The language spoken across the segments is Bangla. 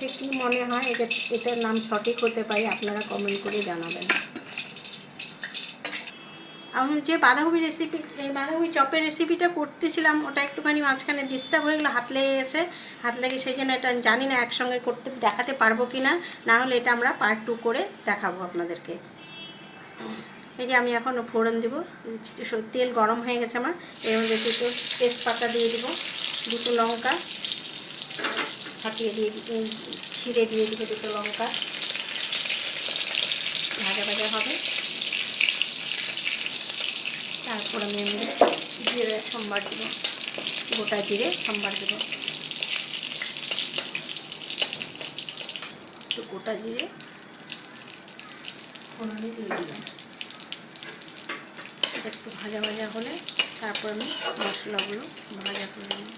কাছে কি মনে হয় এটার নাম সঠিক হতে পারে, আপনারা কমেন্ট করে জানাবেন। আমি যে বাঁধাকপি রেসিপি, এই বাঁধাকপি চপের রেসিপিটা করতেছিলাম, ওটা একটুখানি মাঝখানে ডিস্টার্ব হয়ে গেলো, হাত লেগে গেছে। হাত লেগে সেই জন্য এটা জানি না একসঙ্গে করতে দেখাতে পারবো কি না, না হলে এটা আমরা পার্ট 2 করে দেখাবো আপনাদেরকে। এই যে আমি এখন ফোড়ন দেবো, তেল গরম হয়ে গেছে আমার। এর মধ্যে দুটো তেজপাতা দিয়ে দেবো, দুটো লঙ্কা ফাটিয়ে দিয়ে ছিঁড়ে দিয়ে দেবো, দুটো লঙ্কা ভাজা ভাজা হবে। তারপর আমি জিরে সম্বার দেবো, গোটা জিরে সম্বার দেবো, একটু গোটা জিরে ফোড়নে দিয়ে দিলাম। এটা একটু ভাজা ভাজা হলে তারপর আমি মশলাগুলো ভাজা করে নেব।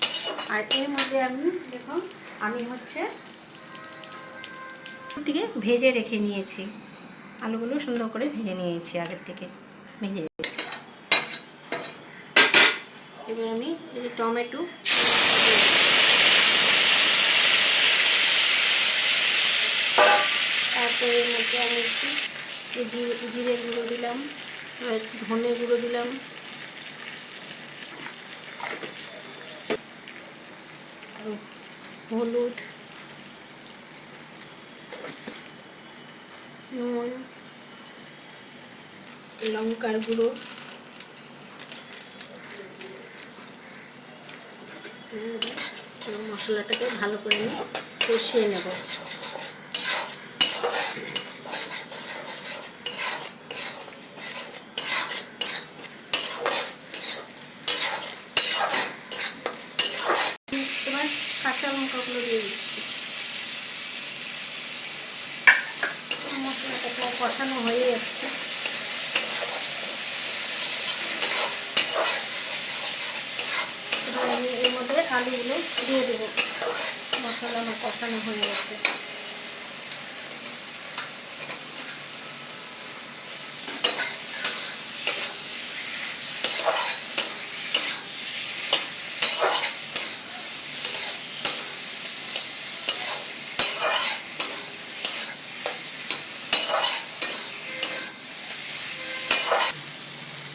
আর এর মধ্যে আমি দেখুন আমি হচ্ছে থেকে ভেজে রেখে নিয়েছি, আলুগুলো সুন্দর করে ভেজে নিয়েছি আগের থেকে ভেজে রেখেছি। এবার আমি এই যে টমেটো তারপরে এর মধ্যে আমি একটু জিরে গুঁড়ো দিলাম, ধনে গুঁড়ো দিলাম, হলুদ, নুন, লঙ্কার গুঁড়ো, মশলাটাকে ভালো করে আমি কষিয়ে নেব। এবার কাঁচা লঙ্কাগুলো দিয়ে দিচ্ছি। মশলাটাকে কষানো হয়ে যাচ্ছে। এবার আমি এর মধ্যে আলুগুলো দিয়ে দেবো। মশলা আমার কষানো হয়ে গেছে।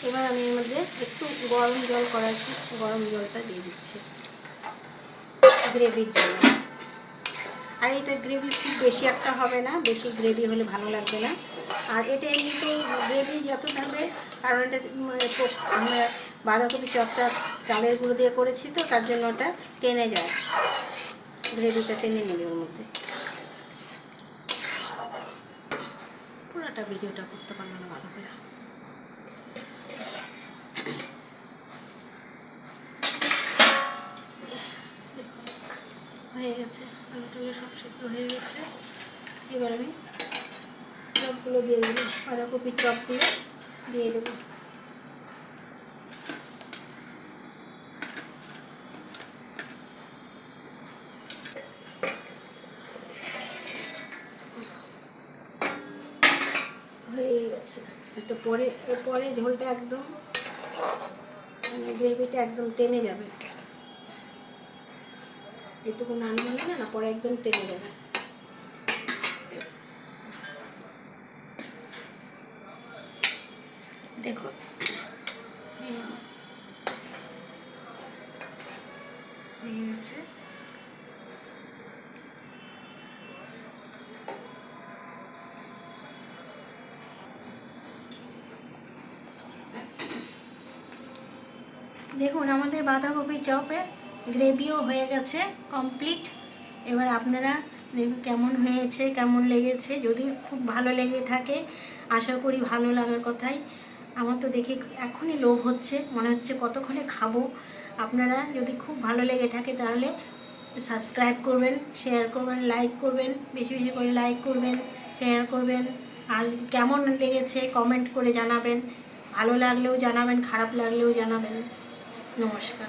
এবার আমি এর মধ্যে একটু গরম জল করাচ্ছি, গরম জলটা দিয়ে দিচ্ছি গ্রেভির জন্য। আর এটা গ্রেভি খুব বেশি একটা হবে না, বেশি গ্রেভি হলে ভালো লাগবে না। আর এটা এমনিতেই গ্রেভি যত থাকবে, কারণ এটা আমরা বাঁধাকপি চপটা চালের গুঁড়ো দিয়ে করেছি তো, তার জন্য ওটা টেনে যায়, গ্রেভিটা টেনে নেবে ওর মধ্যে। পুরোটা ভিডিওটা করতে পারলো না ভালো করে। হয়ে গেছে, আলুগুলো সব সেদ্ধ হয়ে গেছে। এবার আমি চপগুলো দিয়ে দেবো, বাঁধাকপির চপগুলো দিয়ে দেবো। হয়ে গেছে। একটা পরে ঝোলটা একদম মানে গ্রেভিটা একদম টেনে যাবে, এটুকু নান হলে না পরে একদম টেনে যাবে। দেখো হয়ে গেছে। দেখুন আমাদের বাঁধাকপি চপের গ্রেভিও হয়ে গেছে কমপ্লিট। এবার আপনারা দেখুন কেমন হয়েছে, কেমন লেগেছে। যদি খুব ভালো লেগে থাকে, আশা করি ভালো লাগার কথাই। আমার তো দেখে এখনই লোভ হচ্ছে, মনে হচ্ছে কতক্ষণে খাবো। আপনারা যদি খুব ভালো লেগে থাকে তাহলে সাবস্ক্রাইব করবেন, শেয়ার করবেন, লাইক করবেন, বেশি বেশি করে লাইক করবেন, শেয়ার করবেন। আর কেমন লেগেছে কমেন্ট করে জানাবেন, ভালো লাগলেও জানাবেন, খারাপ লাগলেও জানাবেন। নমস্কার।